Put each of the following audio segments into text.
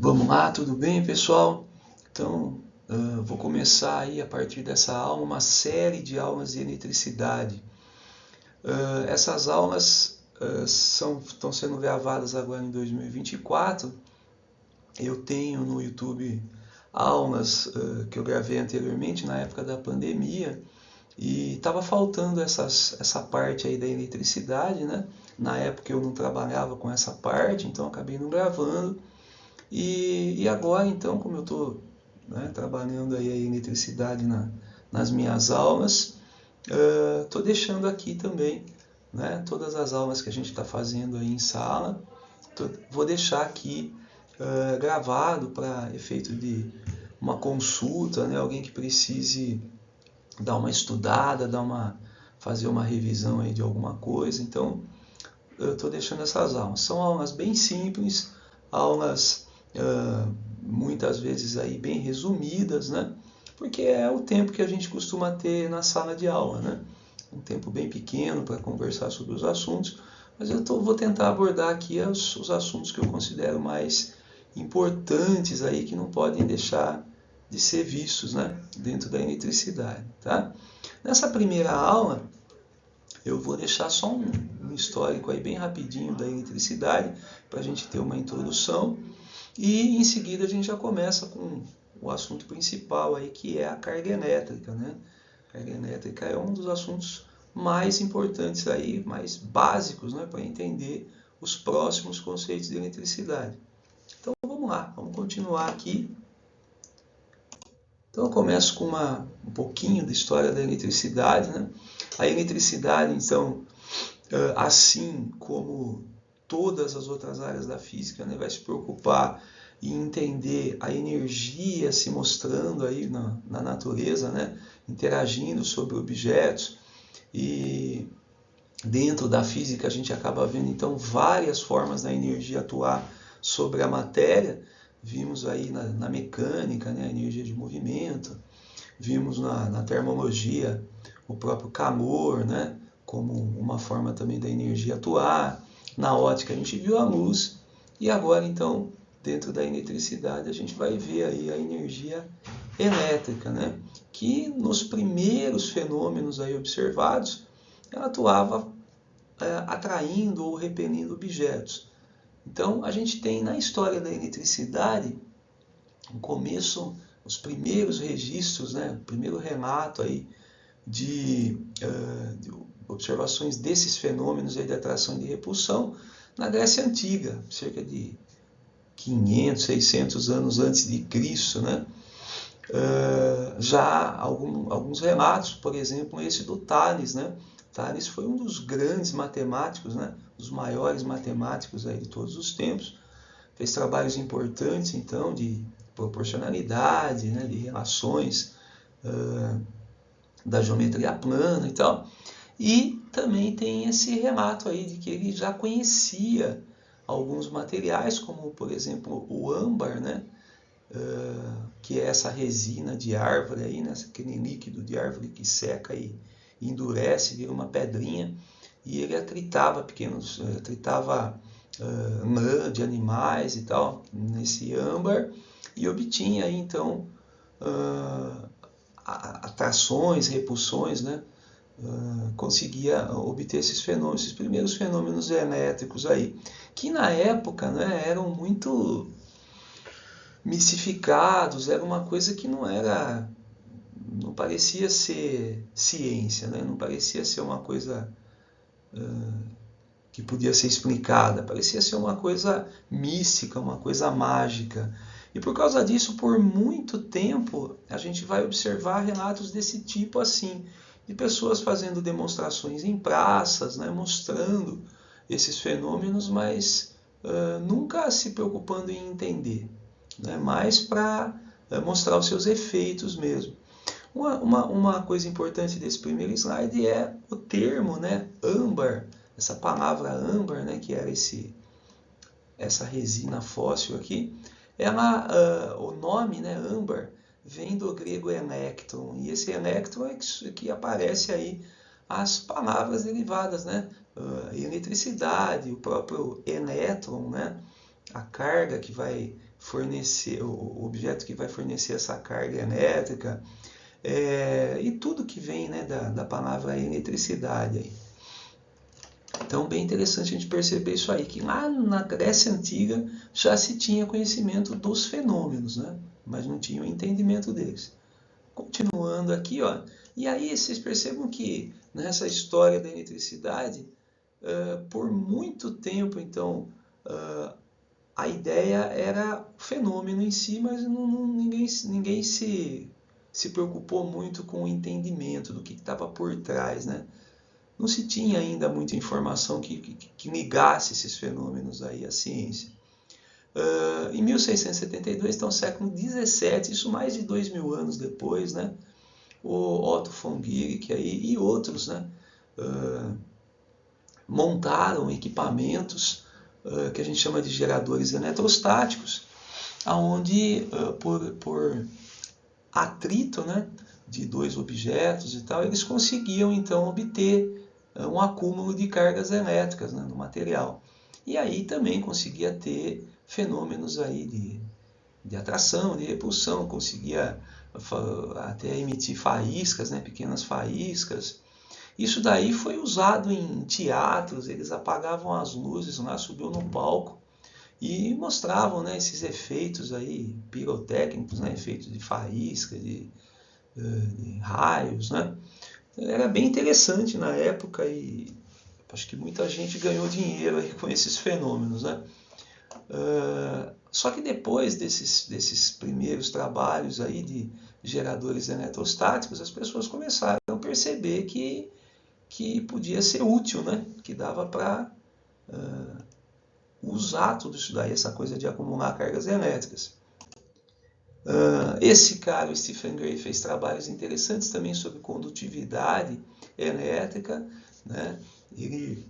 Vamos lá, tudo bem, pessoal? Então, vou começar aí a partir dessa aula uma série de aulas de eletricidade. Essas aulas estão sendo gravadas agora em 2024. Eu tenho no YouTube aulas que eu gravei anteriormente na época da pandemia e estava faltando essa parte aí da eletricidade, né? Na época eu não trabalhava com essa parte, então acabei não gravando. E agora, então, como eu estou trabalhando aí a eletricidade nas minhas aulas, estou deixando aqui também todas as aulas que a gente está fazendo aí em sala. Vou deixar aqui gravado para efeito de uma consulta, alguém que precise dar uma estudada, fazer uma revisão aí de alguma coisa. Então, eu estou deixando essas aulas. São aulas bem simples, aulas muitas vezes aí bem resumidas, né? Porque é o tempo que a gente costuma ter na sala de aula, né? Um tempo bem pequeno para conversar sobre os assuntos, mas vou tentar abordar aqui os assuntos que eu considero mais importantes aí, que não podem deixar de ser vistos, né? Dentro da eletricidade, tá? Nessa primeira aula, eu vou deixar só um histórico aí bem rapidinho da eletricidade, para a gente ter uma introdução, e em seguida a gente já começa com o assunto principal aí, que é a carga elétrica, né? A carga elétrica é um dos assuntos mais importantes aí, mais básicos, né, para entender os próximos conceitos de eletricidade. Então vamos lá, vamos continuar aqui. Então eu começo com um pouquinho da história da eletricidade, né? A eletricidade, então, assim como todas as outras áreas da física, né, vai se preocupar em entender a energia se mostrando aí na natureza, né, interagindo sobre objetos. E dentro da física a gente acaba vendo então várias formas da energia atuar sobre a matéria. Vimos aí na mecânica, né, a energia de movimento, vimos na termologia o próprio calor, né, como uma forma também da energia atuar. Na ótica a gente viu a luz, e agora então dentro da eletricidade a gente vai ver aí a energia elétrica, né, que nos primeiros fenômenos aí observados ela atuava atraindo ou repelindo objetos. Então a gente tem na história da eletricidade no começo, os primeiros registros, né, o primeiro relato aí de observações desses fenômenos aí de atração e de repulsão na Grécia Antiga, cerca de 500, 600 anos antes de Cristo, né? Já alguns relatos, por exemplo, esse do Tales, né? Tales foi um dos grandes matemáticos, né? Dos maiores matemáticos aí de todos os tempos. Fez trabalhos importantes, então, de proporcionalidade, né? De relações da geometria plana e tal. E também tem esse relato aí de que ele já conhecia alguns materiais, como, por exemplo, o âmbar, né? Que é essa resina de árvore aí, né? Aquele líquido de árvore que seca e endurece, vira uma pedrinha, e ele atritava lã de animais e tal nesse âmbar, e obtinha aí então atrações, repulsões, né? Conseguia obter esses fenômenos, esses primeiros fenômenos elétricos aí, que na época, né, eram muito mistificados, era uma coisa que não parecia ser ciência, né? Não parecia ser uma coisa que podia ser explicada, parecia ser uma coisa mística, uma coisa mágica. E por causa disso, por muito tempo, a gente vai observar relatos desse tipo assim, de pessoas fazendo demonstrações em praças, né, mostrando esses fenômenos, mas nunca se preocupando em entender, né, mais para mostrar os seus efeitos mesmo. Uma coisa importante desse primeiro slide é o termo, né, âmbar, essa palavra âmbar, né, que era essa resina fóssil aqui. O nome, né, âmbar, vem do grego elétron, e esse elétron é que aparece aí as palavras derivadas, né, eletricidade, o próprio elétron, né, a carga que vai fornecer, o objeto que vai fornecer essa carga elétrica, e tudo que vem, né, da palavra eletricidade. Aí. Então, bem interessante a gente perceber isso aí, que lá na Grécia Antiga já se tinha conhecimento dos fenômenos, né? Mas não tinha o entendimento deles. Continuando aqui, ó, e aí vocês percebam que nessa história da eletricidade, por muito tempo, então, a ideia era o fenômeno em si, mas ninguém se preocupou muito com o entendimento do que estava por trás, né? Não se tinha ainda muita informação que ligasse esses fenômenos aí à ciência. Em 1672, então século XVII, isso mais de 2000 anos depois, né? O Otto von Guericke aí, e outros, né? Montaram equipamentos que a gente chama de geradores eletrostáticos, aonde por atrito, né, de dois objetos e tal, eles conseguiam então obter um acúmulo de cargas elétricas, né, no material. E aí também conseguia ter fenômenos aí de atração, de repulsão, conseguia até emitir faíscas, né, pequenas faíscas. Isso daí foi usado em teatros, eles apagavam as luzes lá, subiam no palco e mostravam, né, esses efeitos aí pirotécnicos, né, efeitos de faísca, de raios, né. Era bem interessante na época e acho que muita gente ganhou dinheiro aí com esses fenômenos, né. Só que depois desses primeiros trabalhos aí de geradores eletrostáticos, as pessoas começaram a perceber que podia ser útil, né? Que dava para usar tudo isso daí, essa coisa de acumular cargas elétricas. Esse cara, o Stephen Gray, fez trabalhos interessantes também sobre condutividade elétrica, né? Ele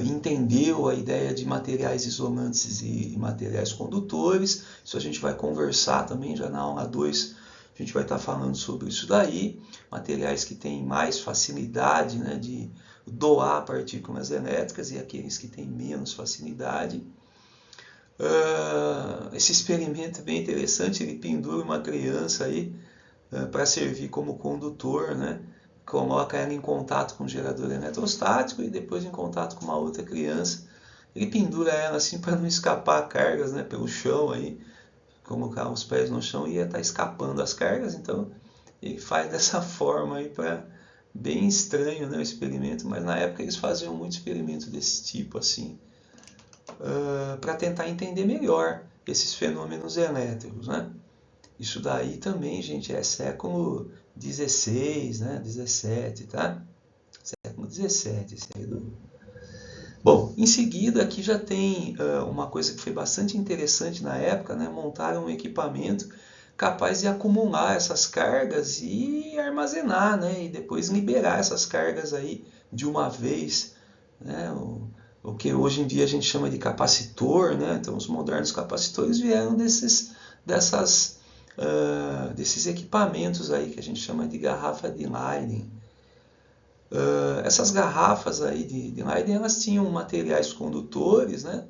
entendeu a ideia de materiais isolantes e materiais condutores. Isso a gente vai conversar também já na aula 2. A gente vai estar falando sobre isso daí. Materiais que têm mais facilidade, né, de doar partículas elétricas e aqueles que têm menos facilidade. Esse experimento é bem interessante. Ele pendura uma criança aí para servir como condutor, né? Coloca ela em contato com o gerador eletrostático e depois em contato com uma outra criança. Ele pendura ela assim para não escapar cargas, né, pelo chão aí, colocar os pés no chão e ia estar escapando as cargas. Então ele faz dessa forma aí para bem estranho, né, o experimento, mas na época eles faziam muito experimento desse tipo assim, para tentar entender melhor esses fenômenos elétricos, né? Isso daí também, gente, é século XVI, né? 17, tá? Século 17, esse aí do... Bom, em seguida aqui já tem uma coisa que foi bastante interessante na época, né? Montaram um equipamento capaz de acumular essas cargas e armazenar, né? E depois liberar essas cargas aí de uma vez, né? O que hoje em dia a gente chama de capacitor, né? Então os modernos capacitores vieram desses equipamentos aí que a gente chama de garrafa de Leyden. Essas garrafas aí de Leyden, elas tinham materiais condutores, né?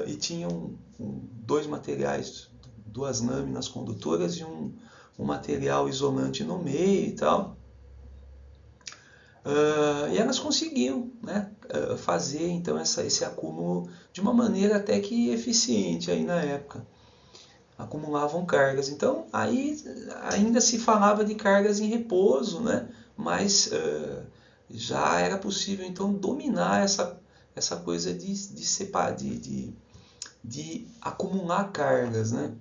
E tinham dois materiais, duas lâminas condutoras e um material isolante no meio e tal. E elas conseguiam, né, fazer então esse acúmulo de uma maneira até que eficiente aí na época. Acumulavam cargas. Então aí ainda se falava de cargas em repouso, né? Mas já era possível então dominar essa coisa de acumular cargas, né?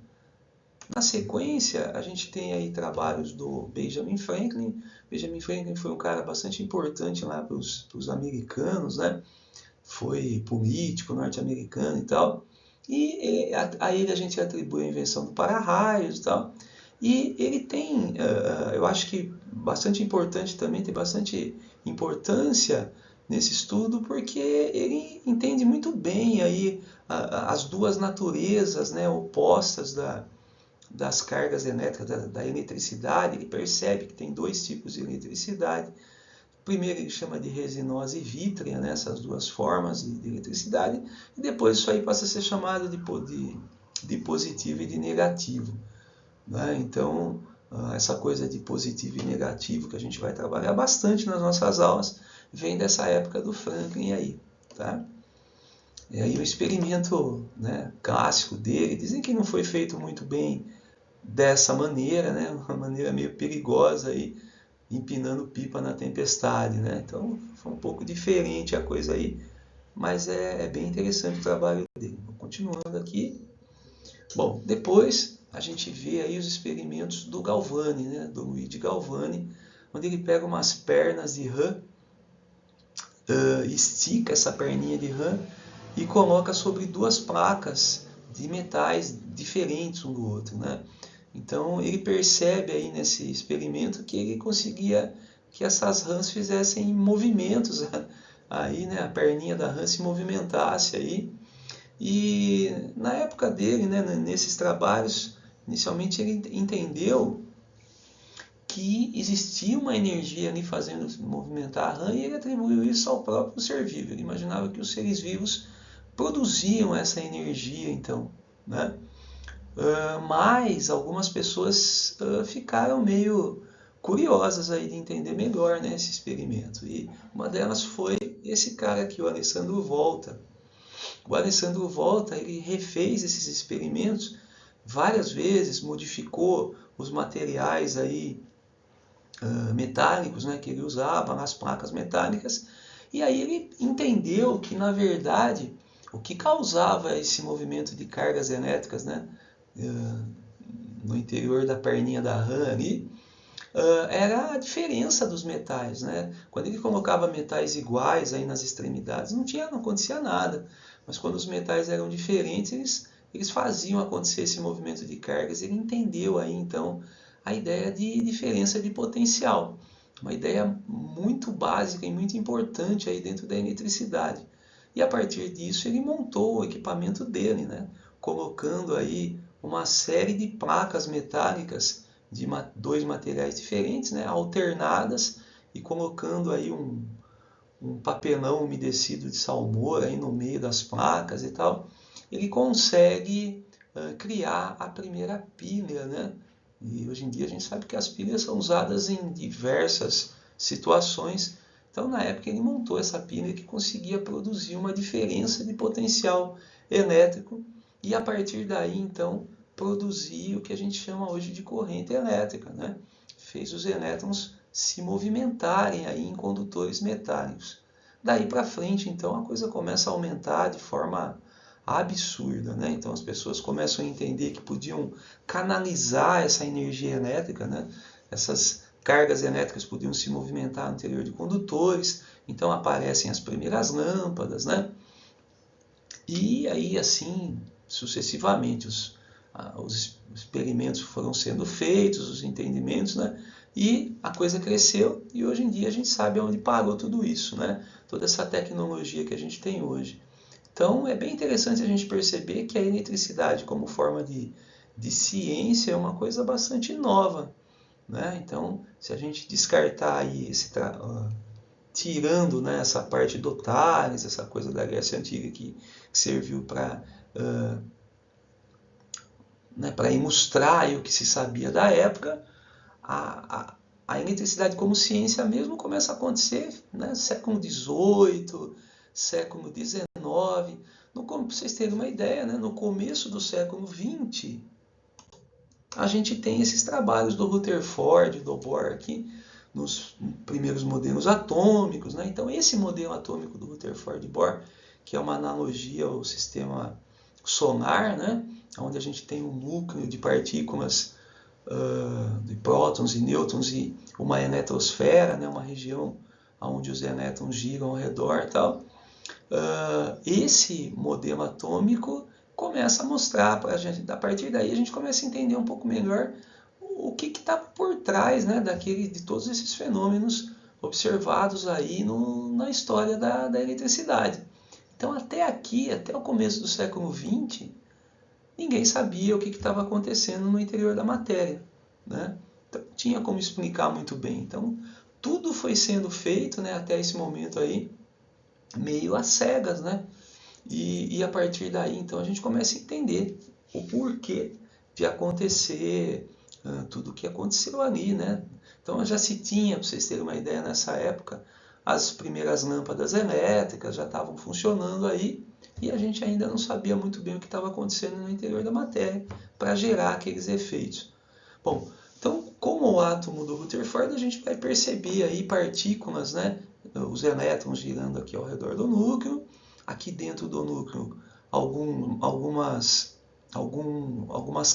Na sequência, a gente tem aí trabalhos do Benjamin Franklin. Benjamin Franklin foi um cara bastante importante lá para os americanos, né? Foi político norte-americano e tal. E a ele a gente atribui a invenção do para-raios e tal. E ele tem, eu acho que bastante importante também, tem bastante importância nesse estudo, porque ele entende muito bem aí as duas naturezas, né, opostas das cargas elétricas, da eletricidade. Ele percebe que tem dois tipos de eletricidade, Primeiro ele chama de resinosa e vítrea, né, essas duas formas de eletricidade, e depois isso aí passa a ser chamado de positivo e de negativo, né? Então, essa coisa de positivo e negativo que a gente vai trabalhar bastante nas nossas aulas vem dessa época do Franklin aí, tá? E aí o experimento, né, clássico dele, dizem que não foi feito muito bem dessa maneira, né, uma maneira meio perigosa aí, empinando pipa na tempestade, né? Então foi um pouco diferente a coisa aí, mas é bem interessante o trabalho dele. Continuando aqui, bom, depois a gente vê aí os experimentos do Galvani, né, do Luigi Galvani, onde ele pega umas pernas de rã, estica essa perninha de rã e coloca sobre duas placas de metais diferentes um do outro, né? Então ele percebe aí nesse experimento que ele conseguia que essas rãs fizessem movimentos aí, né? A perninha da rã se movimentasse aí. E na época dele, né, nesses trabalhos, inicialmente ele entendeu que existia uma energia ali fazendo movimentar a rã e ele atribuiu isso ao próprio ser vivo. Ele imaginava que os seres vivos produziam essa energia, então, né? Mas algumas pessoas ficaram meio curiosas aí de entender melhor, né, esse experimento. E uma delas foi esse cara aqui, o Alessandro Volta. O Alessandro Volta, ele refez esses experimentos várias vezes, modificou os materiais aí metálicos, né, que ele usava nas placas metálicas, e aí ele entendeu que, na verdade, o que causava esse movimento de cargas elétricas, né, no interior da perninha da rã ali, era a diferença dos metais, né? Quando ele colocava metais iguais aí nas extremidades, não acontecia nada. Mas quando os metais eram diferentes, eles faziam acontecer esse movimento de cargas. Ele entendeu aí então a ideia de diferença de potencial, uma ideia muito básica e muito importante aí dentro da eletricidade. E a partir disso ele montou o equipamento dele, né? Colocando aí uma série de placas metálicas de dois materiais diferentes, né, alternadas, e colocando aí um papelão umedecido de salmoura aí no meio das placas e tal, ele consegue criar a primeira pilha, né? E hoje em dia a gente sabe que as pilhas são usadas em diversas situações. Então, na época, ele montou essa pilha que conseguia produzir uma diferença de potencial elétrico e, a partir daí, então, produzir o que a gente chama hoje de corrente elétrica, né? Fez os elétrons se movimentarem aí em condutores metálicos. Daí para frente, então, a coisa começa a aumentar de forma absurda, né? Então as pessoas começam a entender que podiam canalizar essa energia elétrica, né? Essas cargas elétricas podiam se movimentar no interior de condutores, então aparecem as primeiras lâmpadas, né? E aí assim sucessivamente os experimentos foram sendo feitos, os entendimentos, né? E a coisa cresceu e hoje em dia a gente sabe onde parou tudo isso, né? Toda essa tecnologia que a gente tem hoje. Então é bem interessante a gente perceber que a eletricidade como forma de ciência é uma coisa bastante nova, né? Então se a gente descartar aí tirando, né, essa parte do Tales, essa coisa da Grécia Antiga que serviu para para ilustrar o que se sabia da época, a eletricidade como ciência mesmo começa a acontecer, né, século XVIII, século XIX. Para vocês terem uma ideia, né, no começo do século XX, a gente tem esses trabalhos do Rutherford, do Bohr aqui, nos primeiros modelos atômicos, né? Então esse modelo atômico do Rutherford Bohr, que é uma analogia ao sistema solar, né? Onde a gente tem um núcleo de partículas de prótons e nêutrons e uma eletrosfera, né? Uma região onde os elétrons giram ao redor e tal. Esse modelo atômico começa a mostrar para a gente, a partir daí a gente começa a entender um pouco melhor o que está por trás, né, de todos esses fenômenos observados aí na história da eletricidade. Então até aqui, até o começo do século XX, ninguém sabia o que estava acontecendo no interior da matéria, né? Então, tinha como explicar muito bem. Então tudo foi sendo feito, né, até esse momento aí, meio às cegas, né? E a partir daí, então, a gente começa a entender o porquê de acontecer tudo o que aconteceu ali, né? Então, já se tinha, para vocês terem uma ideia, nessa época, as primeiras lâmpadas elétricas já estavam funcionando aí, e a gente ainda não sabia muito bem o que estava acontecendo no interior da matéria para gerar aqueles efeitos. Bom, então, como o átomo do Rutherford, a gente vai perceber aí partículas, né? Os elétrons girando aqui ao redor do núcleo, aqui dentro do núcleo algumas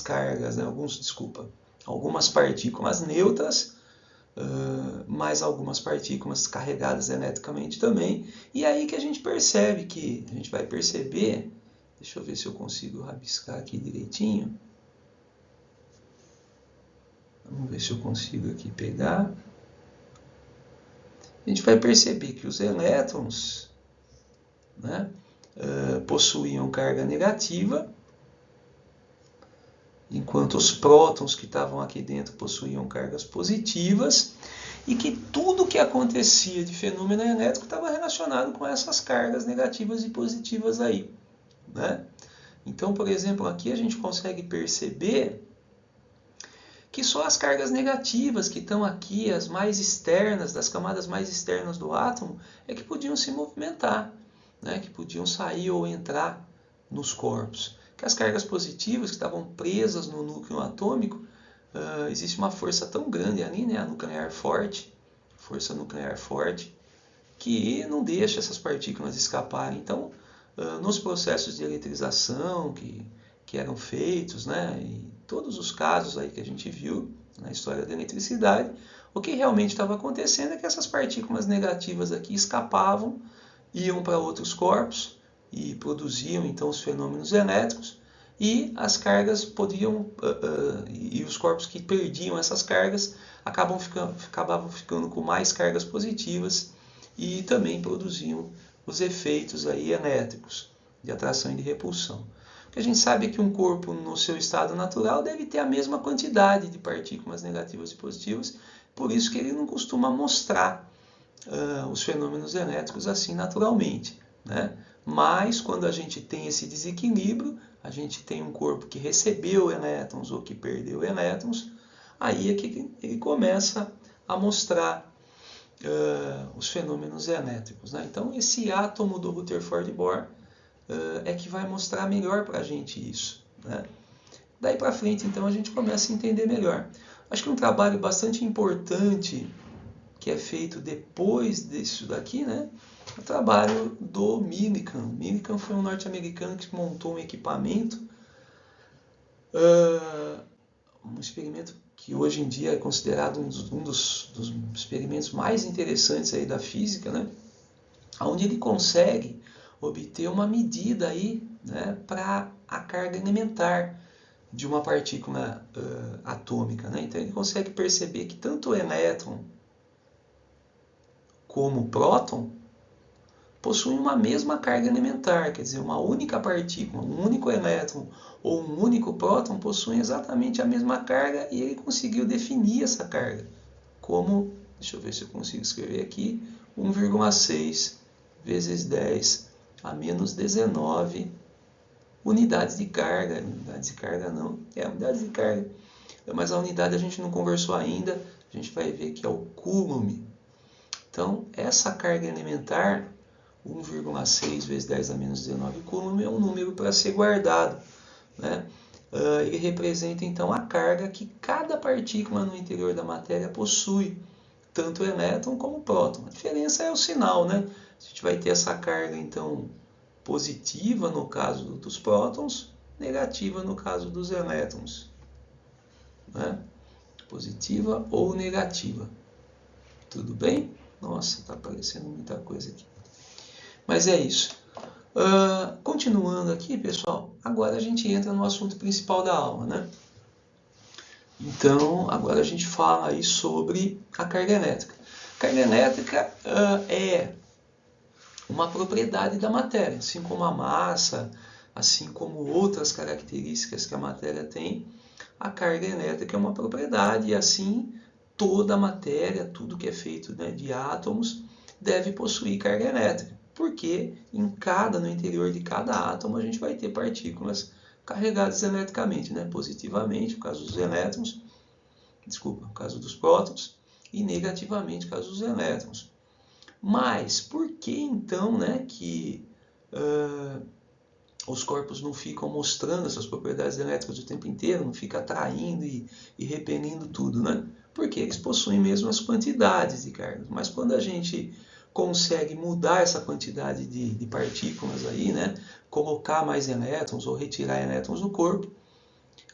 cargas, né? Algumas partículas neutras, mais algumas partículas carregadas eletricamente também. E aí que a gente percebe que, a gente vai perceber, deixa eu ver se eu consigo rabiscar aqui direitinho. Vamos ver se eu consigo aqui pegar. A gente vai perceber que os elétrons, né, possuíam carga negativa, enquanto os prótons que estavam aqui dentro possuíam cargas positivas, e que tudo que acontecia de fenômeno elétrico estava relacionado com essas cargas negativas e positivas aí, né? Então, por exemplo, aqui a gente consegue perceber que só as cargas negativas que estão aqui, as mais externas, das camadas mais externas do átomo, é que podiam se movimentar, né? Que podiam sair ou entrar nos corpos. Que as cargas positivas que estavam presas no núcleo atômico, existe uma força tão grande ali, né? A força nuclear forte, que não deixa essas partículas escaparem. Então, nos processos de eletrização que eram feitos, né? E todos os casos aí que a gente viu na história da eletricidade, o que realmente estava acontecendo é que essas partículas negativas aqui escapavam, iam para outros corpos e produziam então os fenômenos elétricos, e as cargas podiam, e os corpos que perdiam essas cargas acabavam ficando com mais cargas positivas e também produziam os efeitos aí elétricos de atração e de repulsão. O que a gente sabe é que um corpo no seu estado natural deve ter a mesma quantidade de partículas negativas e positivas, por isso que ele não costuma mostrar os fenômenos elétricos assim naturalmente, né? Mas quando a gente tem esse desequilíbrio, a gente tem um corpo que recebeu elétrons ou que perdeu elétrons, aí é que ele começa a mostrar os fenômenos elétricos, né? Então esse átomo do Rutherford Bohr é que vai mostrar melhor para a gente isso, né? Daí para frente, então, a gente começa a entender melhor. Acho que um trabalho bastante importante que é feito depois disso daqui, né, é o trabalho do Millikan. Millikan foi um norte-americano que montou um equipamento, um experimento que hoje em dia é considerado um dos experimentos mais interessantes aí da física, né, onde ele consegue obter uma medida aí, né, para a carga elementar de uma partícula atômica, né? Então ele consegue perceber que tanto o elétron como o próton possuem uma mesma carga elementar, quer dizer, uma única partícula, um único elétron ou um único próton possuem exatamente a mesma carga, e ele conseguiu definir essa carga como, deixa eu ver se eu consigo escrever aqui, 1,6 vezes 10 a menos 19 unidades de carga. Unidades de carga não, unidades de carga, mas a unidade a gente não conversou ainda, a gente vai ver que é o coulomb. Então, essa carga elementar, 1,6 vezes 10 a menos 19 coulomb, é um número para ser guardado, né? Ele representa então a carga que cada partícula no interior da matéria possui, tanto o elétron como o próton. A diferença é o sinal, né? A gente vai ter essa carga então positiva no caso dos prótons, negativa no caso dos elétrons, né? Positiva ou negativa. Tudo bem? Nossa, está aparecendo muita coisa aqui. Mas é isso. Continuando aqui, pessoal, agora a gente entra no assunto principal da aula, né? Então, agora a gente fala aí sobre a carga elétrica. A carga elétrica é uma propriedade da matéria, assim como a massa, assim como outras características que a matéria tem, a carga elétrica é uma propriedade, e assim toda a matéria, tudo que é feito, né, de átomos, deve possuir carga elétrica, porque no interior de cada átomo a gente vai ter partículas carregadas eletricamente, né, positivamente, no caso dos elétrons, no caso dos prótons, e negativamente, no caso dos elétrons. Mas por que então, né, que os corpos não ficam mostrando essas propriedades elétricas o tempo inteiro, não fica atraindo e repelindo tudo, né? Porque eles possuem mesmo as quantidades de cargas. Mas quando a gente consegue mudar essa quantidade de partículas aí, né? Colocar mais elétrons ou retirar elétrons do corpo,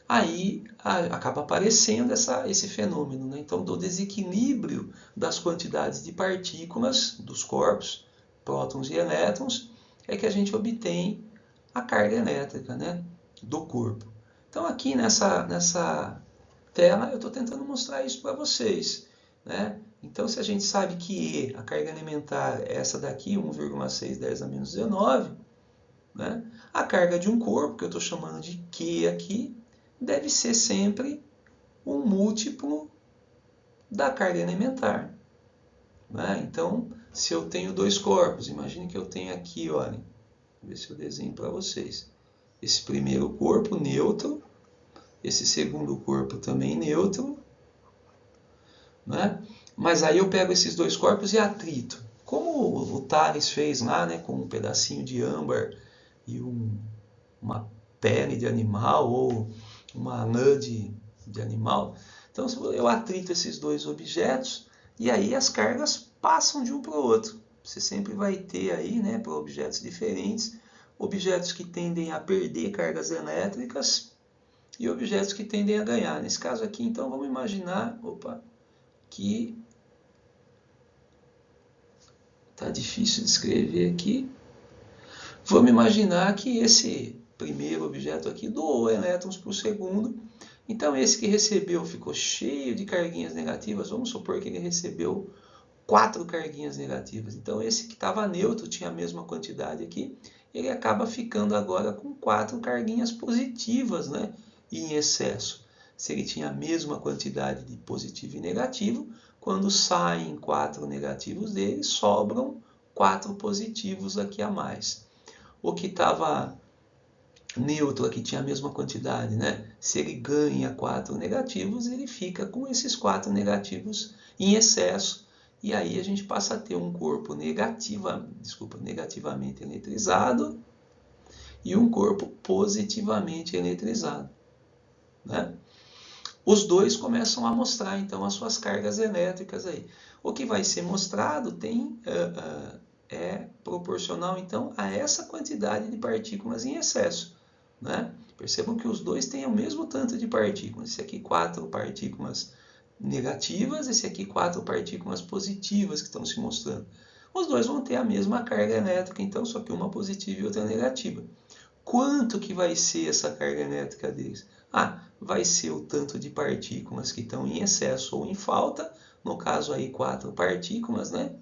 aí acaba aparecendo esse fenômeno, né? Então, do desequilíbrio das quantidades de partículas dos corpos, prótons e elétrons, é que a gente obtém a carga elétrica, né, do corpo. Então, aqui nessa tela, eu estou tentando mostrar isso para vocês, né? Então, se a gente sabe que a carga elementar é essa daqui, 1,6 10 a menos 19, né? A carga de um corpo, que eu estou chamando de Q aqui, deve ser sempre um múltiplo da carga elementar, né? Então, se eu tenho dois corpos, imagine que eu tenho aqui, olha, vou ver se eu desenho para vocês. Esse primeiro corpo neutro, esse segundo corpo também neutro, né? Mas aí eu pego esses dois corpos e atrito. Como o Thales fez lá, né, com um pedacinho de âmbar e uma pele de animal ou uma lã de animal. Então eu atrito esses dois objetos e aí as cargas passam de um para o outro. Você sempre vai ter aí, né, para objetos diferentes, objetos que tendem a perder cargas elétricas e objetos que tendem a ganhar. Nesse caso aqui, então, vamos imaginar, que tá difícil de escrever aqui. Vamos imaginar que esse primeiro objeto aqui doou elétrons para o segundo. Então, esse que recebeu ficou cheio de carguinhas negativas. Vamos supor que ele recebeu 4 carguinhas negativas. Então, esse que estava neutro, tinha a mesma quantidade aqui, ele acaba ficando agora com 4 carguinhas positivas, né, em excesso. Se ele tinha a mesma quantidade de positivo e negativo, quando saem 4 negativos dele, sobram 4 positivos aqui a mais. O que estava neutro aqui tinha a mesma quantidade, né? Se ele ganha 4 negativos, ele fica com esses 4 negativos em excesso. E aí a gente passa a ter um corpo negativamente eletrizado e um corpo positivamente eletrizado, né? Os dois começam a mostrar, então, as suas cargas elétricas aí. O que vai ser mostrado é proporcional, então, a essa quantidade de partículas em excesso, né? Percebam que os dois têm o mesmo tanto de partículas. Esse aqui 4 partículas negativas, esse aqui 4 partículas positivas que estão se mostrando. Os dois vão ter a mesma carga elétrica, então, só que uma positiva e outra negativa. Quanto que vai ser essa carga elétrica deles? Vai ser o tanto de partículas que estão em excesso ou em falta, no caso aí 4 partículas, né?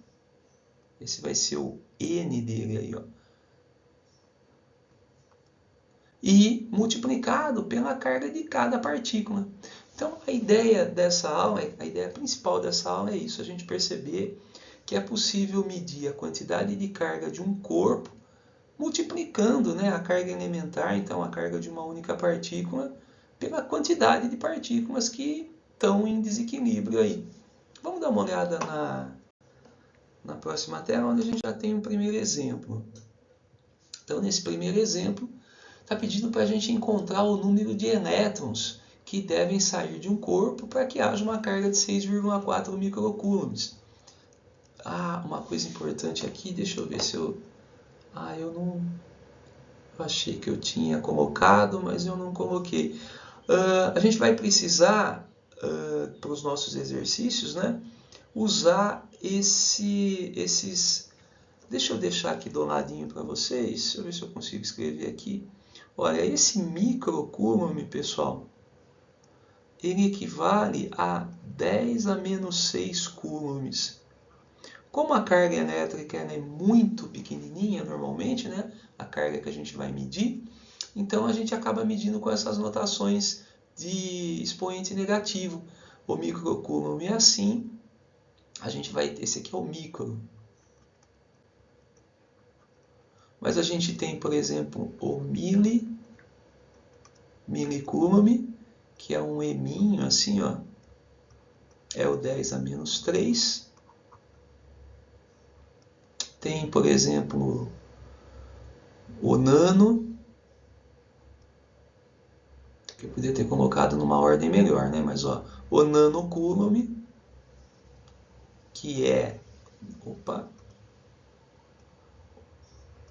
Esse vai ser o N dele aí, ó. E multiplicado pela carga de cada partícula. Então, a ideia dessa aula, a ideia principal dessa aula é isso, a gente perceber que é possível medir a quantidade de carga de um corpo multiplicando, né, a carga elementar, então a carga de uma única partícula, pela quantidade de partículas que estão em desequilíbrio aí. Vamos dar uma olhada na próxima tela, onde a gente já tem um primeiro exemplo. Então, nesse primeiro exemplo, está pedindo para a gente encontrar o número de elétrons que devem sair de um corpo para que haja uma carga de 6,4 microcoulombs. Uma coisa importante aqui, deixa eu ver se eu eu achei que eu tinha colocado, mas eu não coloquei. A gente vai precisar, para os nossos exercícios, né, usar esses... Deixa eu deixar aqui do ladinho para vocês. Deixa eu ver se eu consigo escrever aqui. Olha, esse microcoulomb, pessoal, ele equivale a 10 a menos 6 coulombs. Como a carga elétrica é muito pequenininha normalmente, né, a carga que a gente vai medir, então a gente acaba medindo com essas notações de expoente negativo. O microcúlombo é assim. A gente vai... Esse aqui é o micro. Mas a gente tem, por exemplo, o milicúlombo, que é um eminho assim, ó. É o 10 a menos 3. Tem, por exemplo, o nano, que eu poderia ter colocado numa ordem melhor, né? Mas ó, o nanocúlombo, que é,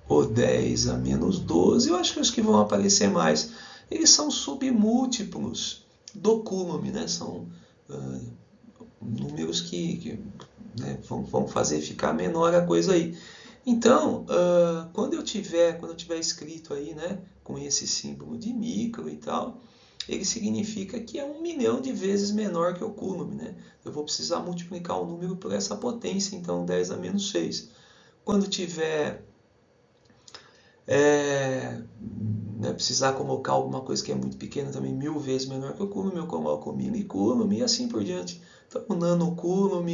o 10 a menos 12, eu acho que os que vão aparecer mais, eles são submúltiplos do cúlombo, né? São números que né, vão fazer ficar menor a coisa aí. Então, quando eu tiver escrito aí, né, com esse símbolo de micro e tal, ele significa que é 1 milhão de vezes menor que o cúlombo, né? Eu vou precisar multiplicar o número por essa potência, então 10 a menos 6. Quando tiver né, precisar colocar alguma coisa que é muito pequena também, 1000 vezes menor que o cúlombo, eu coloco o milicúlombo e assim por diante. Então, o nanocúlombo,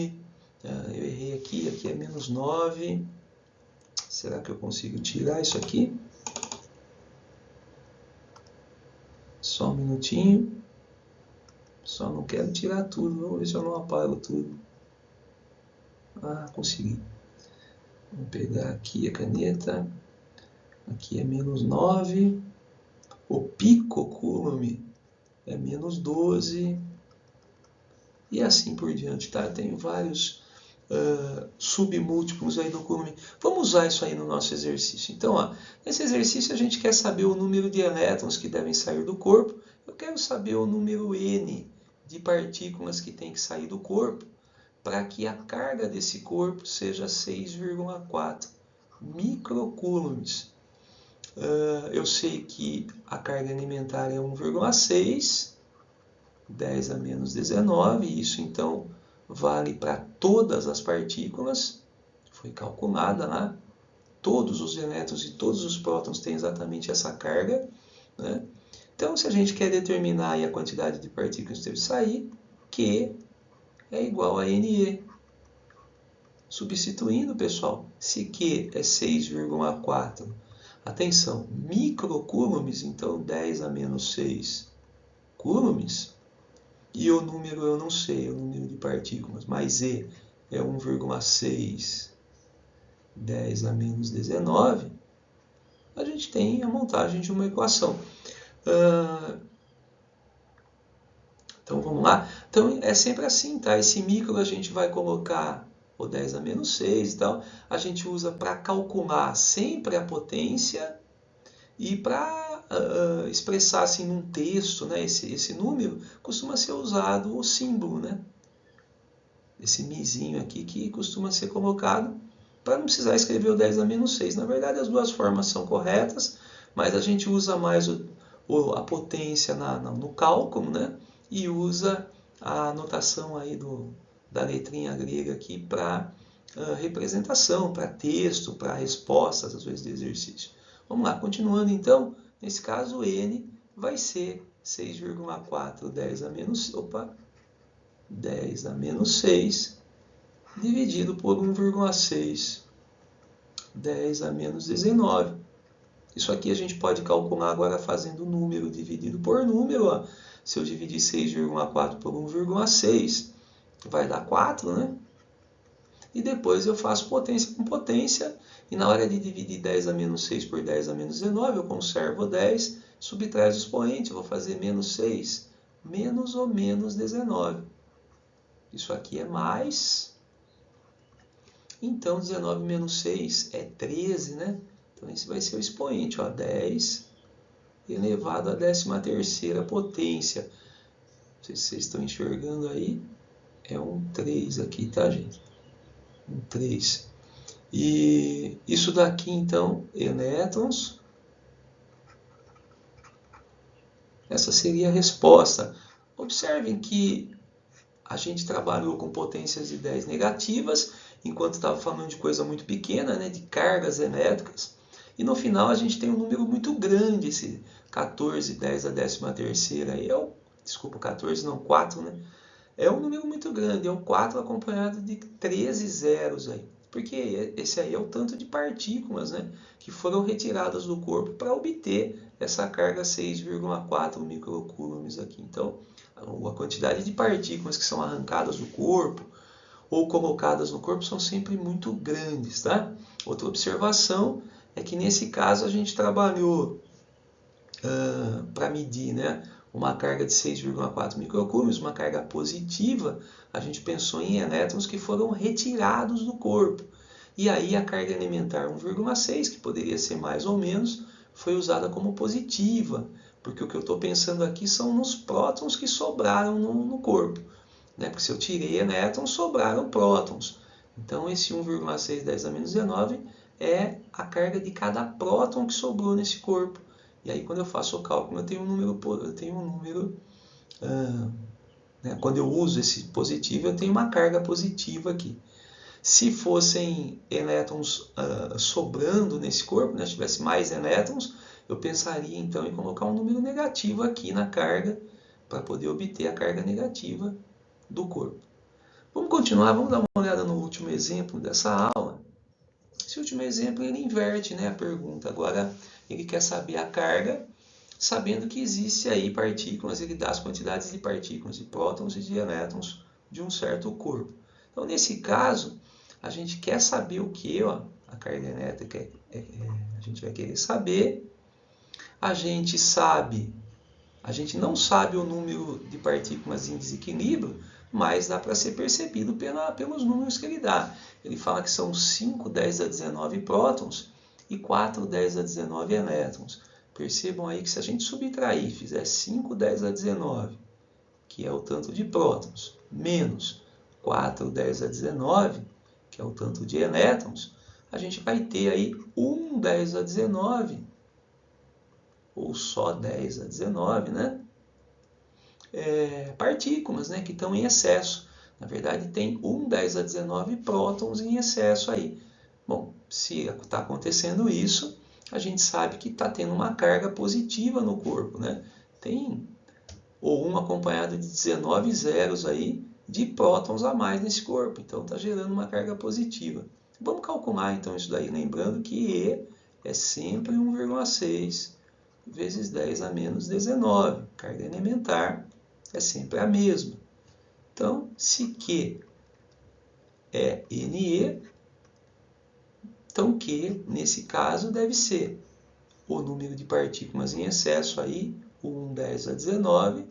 eu errei aqui é menos 9. Será que eu consigo tirar isso aqui? Só um minutinho. Só não quero tirar tudo. Vamos ver se eu não apago tudo. Ah, consegui. Vou pegar aqui a caneta. Aqui é menos 9. O picocúlombo é menos 12. E assim por diante, tá? Tenho vários submúltiplos aí do cúlombo. Vamos usar isso aí no nosso exercício. Então, ó, nesse exercício a gente quer saber o número de elétrons que devem sair do corpo. Eu quero saber o número N de partículas que tem que sair do corpo para que a carga desse corpo seja 6,4 microcúlomos. Eu sei que a carga elementar é 1,6, 10 a menos 19, isso então vale para todas as partículas, foi calculada lá, todos os elétrons e todos os prótons têm exatamente essa carga, né? Então, se a gente quer determinar aí a quantidade de partículas que deve sair, Q é igual a NE. Substituindo, pessoal, se Q é 6,4, atenção, microcúlomos, então 10 a menos 6 cúlomos, e o número eu não sei, o número de partículas, mas E é 1,6, 10 a menos 19, a gente tem a montagem de uma equação. Então vamos lá. Então é sempre assim, tá? Esse micro a gente vai colocar o 10 a menos 6 e tal. A gente usa para calcular sempre a potência e para expressar assim num texto, né, esse número, costuma ser usado o símbolo, né? Esse mizinho aqui que costuma ser colocado para não precisar escrever o 10 a menos 6. Na verdade, as duas formas são corretas, mas a gente usa mais a potência no cálculo, né? E usa a notação aí da letrinha grega aqui para representação, para texto, para respostas, às vezes, de exercício. Vamos lá, continuando então. Nesse caso, N vai ser 6,4 10 a menos 6 dividido por 1,6 10 a menos 19. Isso aqui a gente pode calcular agora fazendo número dividido por número. Ó. Se eu dividir 6,4 por 1,6, vai dar 4, né? E depois eu faço potência com potência. E na hora de dividir 10 a menos 6 por 10 a menos 19, eu conservo 10, subtrai o expoente, eu vou fazer menos 6, menos ou menos 19. Isso aqui é mais. Então, 19 menos 6 é 13, né? Então, esse vai ser o expoente, ó, 10 elevado à 13ª potência. Não sei se vocês estão enxergando aí. É um 3 aqui, tá, gente? Um 3. E isso daqui, então, elétrons. Essa seria a resposta. Observem que a gente trabalhou com potências de 10 negativas, enquanto estava falando de coisa muito pequena, né, de cargas elétricas. E no final a gente tem um número muito grande, esse 14, 10 a 13ª. Desculpa, 14 não, 4, né? é um número muito grande, é o 4 acompanhado de 13 zeros aí. Porque esse aí é o tanto de partículas, né, que foram retiradas do corpo para obter essa carga 6,4 microcoulombs aqui. Então, a quantidade de partículas que são arrancadas do corpo ou colocadas no corpo são sempre muito grandes, tá? Outra observação é que nesse caso a gente trabalhou para medir, né, uma carga de 6,4 microcoulombs, uma carga positiva, a gente pensou em elétrons que foram retirados do corpo. E aí a carga elementar 1,6, que poderia ser mais ou menos, foi usada como positiva, porque o que eu estou pensando aqui são nos prótons que sobraram no corpo. Né? Porque se eu tirei elétrons, sobraram prótons. Então esse 1,6 10 a menos 19 é a carga de cada próton que sobrou nesse corpo. E aí quando eu faço o cálculo, eu tenho um número, né? Quando eu uso esse positivo, eu tenho uma carga positiva aqui. Se fossem elétrons sobrando nesse corpo, né? Se tivesse mais elétrons, eu pensaria então em colocar um número negativo aqui na carga, para poder obter a carga negativa do corpo. Vamos continuar, vamos dar uma olhada no último exemplo dessa aula. Esse último exemplo ele inverte, né, a pergunta. Agora ele quer saber a carga, sabendo que existe aí partículas, ele dá as quantidades de partículas, de prótons e de elétrons de um certo corpo. Então nesse caso, a gente quer saber o que? A carga elétrica a gente vai querer saber. A gente não sabe o número de partículas em desequilíbrio, mas dá para ser percebido pelos números que ele dá. Ele fala que são 5 10 a 19 prótons e 4 10 a 19 elétrons. Percebam aí que se a gente subtrair, fizer 5 10 a 19, que é o tanto de prótons, menos 4 10 a 19, que é o tanto de elétrons, a gente vai ter aí 1 10 a 19, ou só 10 a 19, né? Partículas, né, que estão em excesso. Na verdade, tem 1 10 a 19 prótons em excesso aí. Bom, se está acontecendo isso, a gente sabe que está tendo uma carga positiva no corpo, né? Tem ou 1 acompanhado de 19 zeros aí de prótons a mais nesse corpo. Então, está gerando uma carga positiva. Vamos calcular, então, isso daí, lembrando que E é sempre 1,6 vezes 10 a menos 19. Carga elementar é sempre a mesma. Então, se Q é NE, então Q, nesse caso, deve ser o número de partículas em excesso aí, 1 10 a 19,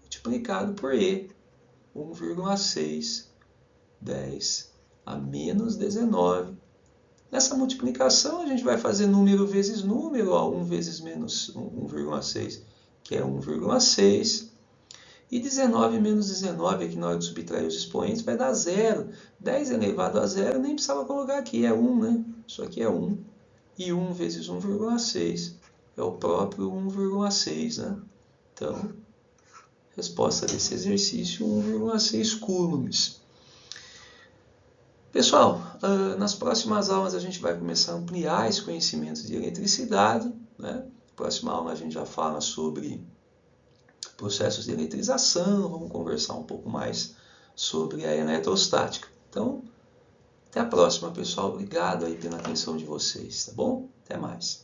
multiplicado por E, 1,6 10 a menos 19. Nessa multiplicação, a gente vai fazer número vezes número, 1 vezes menos 1,6, que é 1,6. E 19 menos 19, aqui na hora de subtrair os expoentes, vai dar 0. 10 elevado a 0, nem precisava colocar aqui, é 1, né? Isso aqui é 1. E 1 vezes 1,6 é o próprio 1,6, né? Então, resposta desse exercício, 1,6 coulombs. Pessoal, nas próximas aulas a gente vai começar a ampliar esse conhecimento de eletricidade, né? Na próxima aula a gente já fala sobre processos de eletrização, vamos conversar um pouco mais sobre a eletrostática. Então, até a próxima, pessoal. Obrigado aí pela atenção de vocês, tá bom? Até mais.